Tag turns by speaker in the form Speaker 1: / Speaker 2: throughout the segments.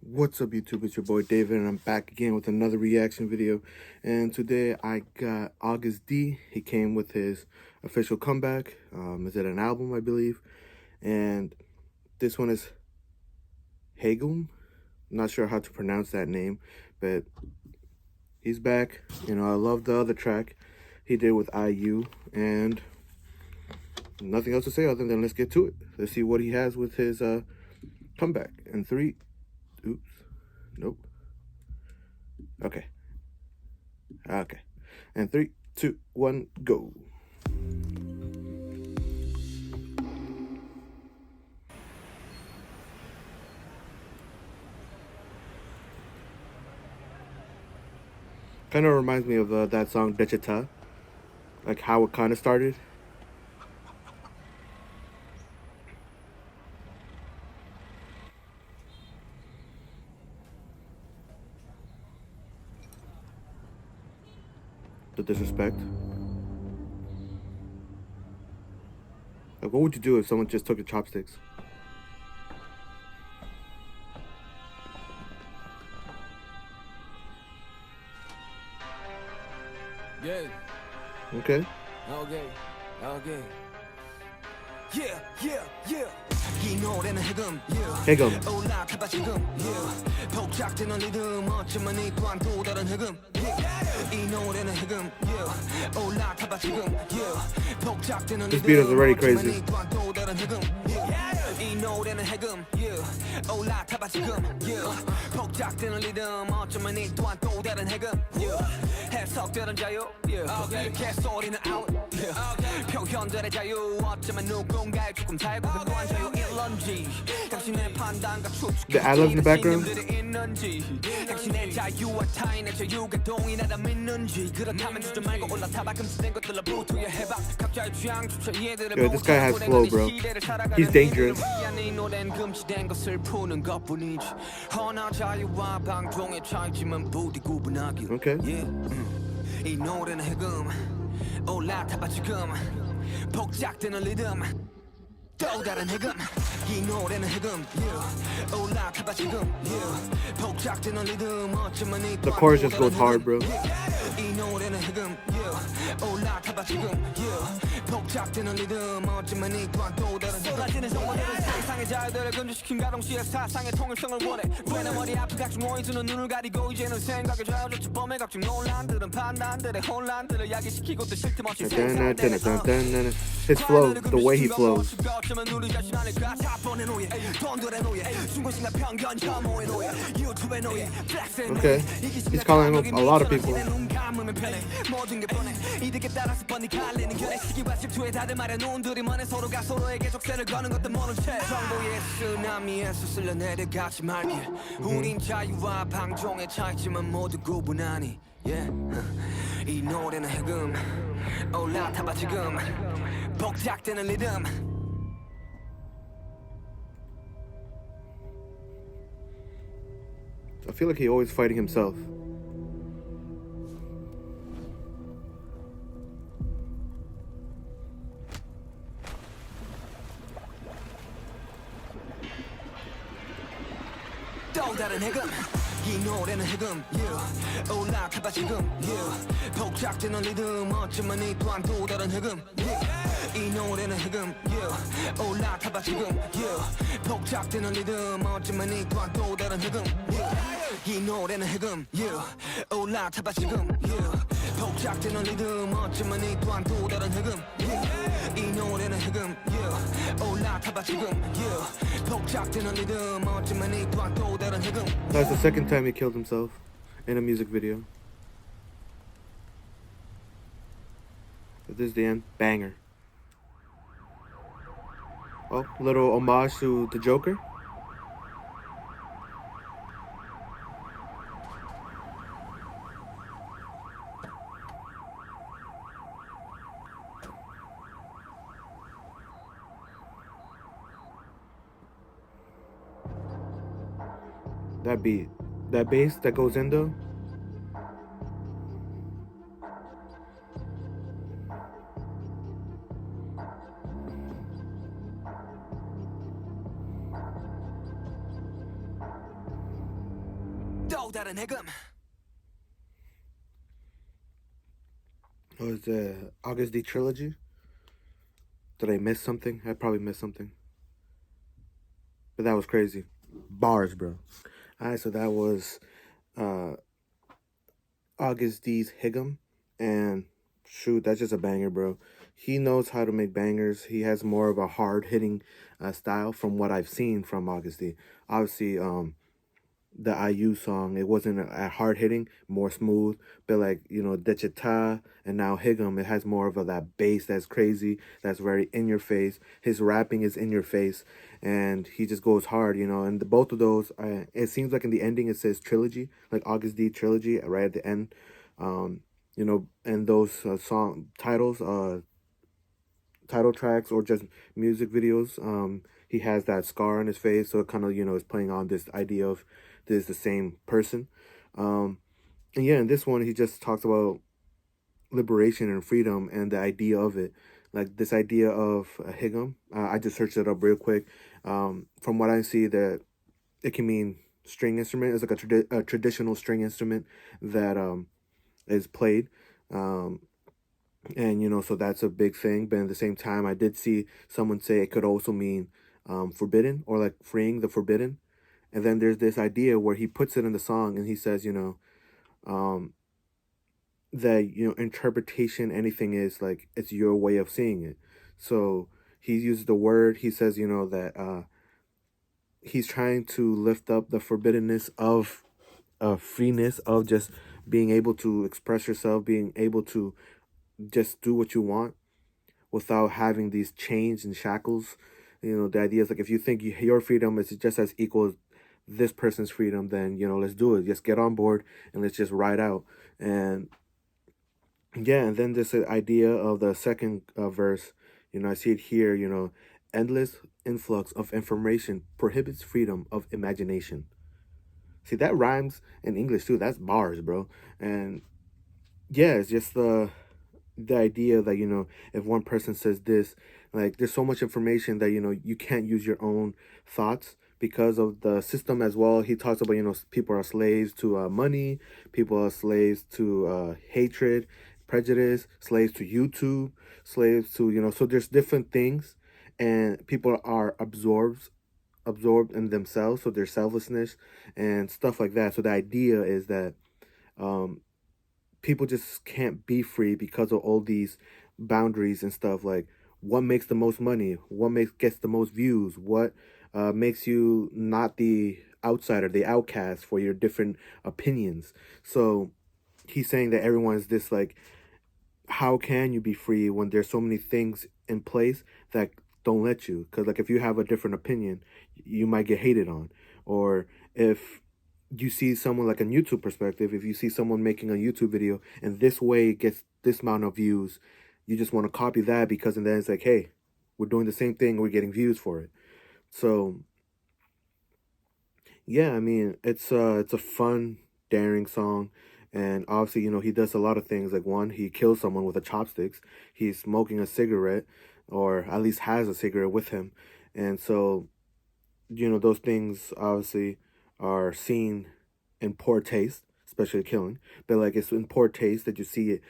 Speaker 1: What's up, YouTube? It's your boy David, and I'm back again with another reaction video. And today I got Agust D. He came with his official comeback. Is it an album, I believe? And this one is Haegeum. Not sure how to pronounce that name, but he's back. You know, I love the other track he did with IU, and nothing else to say other than let's get to it. Let's see what he has with his comeback. And three, oops, nope. Okay. And 3, 2, 1, go. Kind of reminds me of that song Dechita, like how it kind of started. The disrespect. Like, what would you do if someone just took your chopsticks?
Speaker 2: Yeah.
Speaker 1: Okay.
Speaker 2: Okay. Yeah. 이 노래는 해금.
Speaker 1: Haegeum.
Speaker 2: 올라타봐 지금. 복잡되는 리듬 어쩌면 이 또한 또 다른 해금. 이 노래는 해금. 올라타봐 지금. 복잡되는
Speaker 1: This beat is
Speaker 2: 리듬
Speaker 1: already
Speaker 2: 어쩌면
Speaker 1: crazy.
Speaker 2: 이 또한 또 다른 해금. 이 노래는 해금. 올라타봐 지금. 복잡되는 리듬 어쩌면 이 또한 또 다른 해금. 해석되는 자유. 개소리는 out. 표현들의 자유 어쩌면 누군가의 조금 자유가 또한 자유일런지 당신의 판단과
Speaker 1: The ad-libs in the background.
Speaker 2: 당신의 자유와 타인의 자유가 동일하다 믿는지 그렇다면 주저 말고 올라타봐 금지된 것들로 부투여 해봐 각자의 취향조차 이해들을
Speaker 1: Yo, this guy has flow, bro. He's dangerous.
Speaker 2: 이 노래는 금지된 것을 푸는 것뿐이지 허나 자유와 방종의 차이지만 부디 구분하길
Speaker 1: Okay.
Speaker 2: 이 노래는 해금 올라타봐 지금 복잡되는 리듬 또 다른 해금 이 노래는 해금 올라타봐 지금 복잡되는 리듬 어쩌면 이
Speaker 1: The chorus just goes hard, bro.
Speaker 2: 이 노래는 해금 올라타봐 지금 복잡되는 리듬 어쩌면 이 또한 또 다른 쏟아지는 정보들은 상상의 자유들을 금지시킨 가동시의 사상의 통일성을 원해 왜 내 머리 앞에 각종 오이즈는 눈을 가리고 이제는 생각에 좌우조차 범의 각종 논란들은 판단들의 혼란들을 야기시키고 또 쉴 틈 없이
Speaker 1: His flow, the way he flows. Okay, he's calling up a lot of people.
Speaker 2: 우린 자유와 방종의 차이지만 모두 구분하니 이 노래는 해금 올라타봐 지금 복잡되는 리듬
Speaker 1: I feel like he's always fighting himself.
Speaker 2: 또 다른 해금 이 노래는 해금 올라타봐 지금 복잡되는 리듬 어쩌면 이 또한 또 다른 해금 이 노래는 해금 올라타봐 지금 복잡되는 리듬 어쩌면 이 또한 또 다른 해금 이 노래는 해금 올라타봐 지금 복잡되는 리듬 어쩌면 이 또한 또 다른 해금 이 노래는 해금 올라타봐 지금 복잡되는 리듬 어쩌면 이 또한 또 다른 해금.
Speaker 1: That's the second time he killed himself in a music video. But this is the end. Banger. Oh, little homage to the Joker. That beat, that bass that goes in though.
Speaker 2: 또 다른 해금.
Speaker 1: Oh, it's the August D trilogy. Did I miss something? I probably missed something. But that was crazy. Bars, bro. Alright, so that was uh August D's Haegeum. And shoot, that's just a banger, bro. He knows how to make bangers. He has more of a hard hitting style from what I've seen from August D. Obviously, the IU song, it wasn't a hard hitting, more smooth, but like, you know, Dechita and now Haegeum, it has more of that bass that's crazy, that's very in your face. His rapping is in your face, and he just goes hard, you know. And both of those, it seems like in the ending it says trilogy, like August D trilogy, right at the end. You know, and those song titles, title tracks or just music videos, he has that scar on his face, so it kind of, you know, is playing on this idea of this the same person. And yeah, in this one he just talks about liberation and freedom and the idea of it, like this idea of a Haegeum. I just searched it up real quick. From what I see, that it can mean string instrument. It's like a traditional string instrument that is played. um, and you know, so that's a big thing. But at the same time, I did see someone say it could also mean forbidden, or like freeing the forbidden. And then there's this idea where he puts it in the song and he says, you know, um, that, you know, interpretation, anything is like, it's your way of seeing it. So he uses the word, he says, you know, that he's trying to lift up the forbiddenness of freeness, of just being able to express yourself, being able to just do what you want without having these chains and shackles. You know, the idea is like, if you think your freedom is just as equal as this person's freedom, then, you know, let's do it. Just get on board and let's just ride out. And yeah, and then this idea of the second verse, you know, I see it here, you know, endless influx of information prohibits freedom of imagination. See, that rhymes in English too. That's bars, bro. And yeah, it's just the idea that, you know, if one person says this, like, there's so much information that, you know, you can't use your own thoughts because of the system as well. He talks about, you know, people are slaves to money, people are slaves to hatred, prejudice, slaves to YouTube, slaves to, you know, so there's different things, and people are absorbed in themselves, so their selflessness and stuff like that. So the idea is that um people just can't be free because of all these boundaries and stuff. Like, what makes the most money, what makes gets the most views, what makes you not the outsider, the outcast for your different opinions. So he's saying that everyone is this, like, how can you be free when there's so many things in place that don't let you? Because like, if you have a different opinion, you might get hated on. Or if you see someone, like a YouTube perspective, if you see someone making a YouTube video and this way it gets this amount of views, you just want to copy that, because and then it's like, hey, we're doing the same thing, we're getting views for it. So yeah, I mean, it's a fun, daring song. And obviously, you know, he does a lot of things. Like, one, he kills someone with a chopsticks. He's smoking a cigarette, or at least has a cigarette with him. And so, you know, those things obviously are seen in poor taste, especially killing. But like, it's in poor taste that you see it,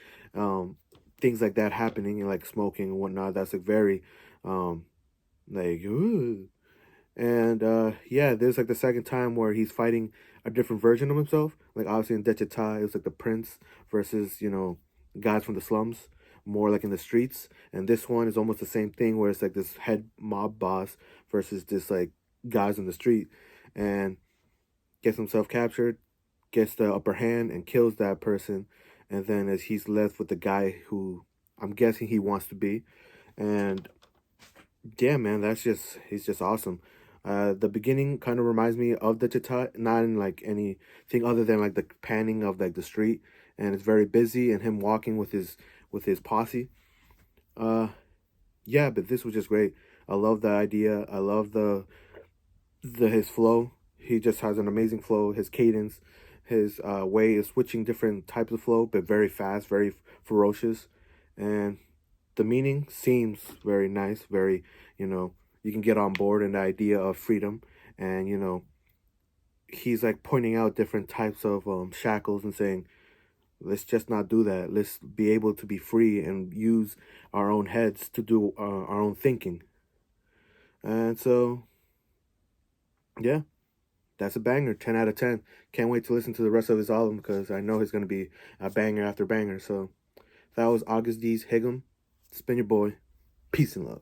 Speaker 1: things like that happening, and like smoking and whatnot. That's like very, like, ooh. And yeah, there's like the second time where he's fighting a different version of himself. Like, obviously in Dechita, it was like the prince versus, you know, guys from the slums, more like in the streets. And this one is almost the same thing, where it's like this head mob boss versus this like guys in the street, and gets himself captured, gets the upper hand, and kills that person. And then as he's left with the guy who I'm guessing he wants to be. And yeah, man, he's just awesome. The beginning kind of reminds me of the Chita, not in like anything other than like the panning of like the street, and it's very busy, and him walking with his posse. Uh, yeah, but this was just great. I love the idea. I love the his flow. He just has an amazing flow. His cadence, his way of switching different types of flow, but very fast, very ferocious, and the meaning seems very nice. Very, you know, you can get on board in the idea of freedom, and you know, he's like pointing out different types of shackles and saying, let's just not do that. Let's be able to be free and use our own heads to do our own thinking. And so, yeah, that's a banger. 10 out of 10. Can't wait to listen to the rest of his album because I know he's going to be a banger after banger. So that was Agust D's Haegeum. It's been your boy. Peace and love.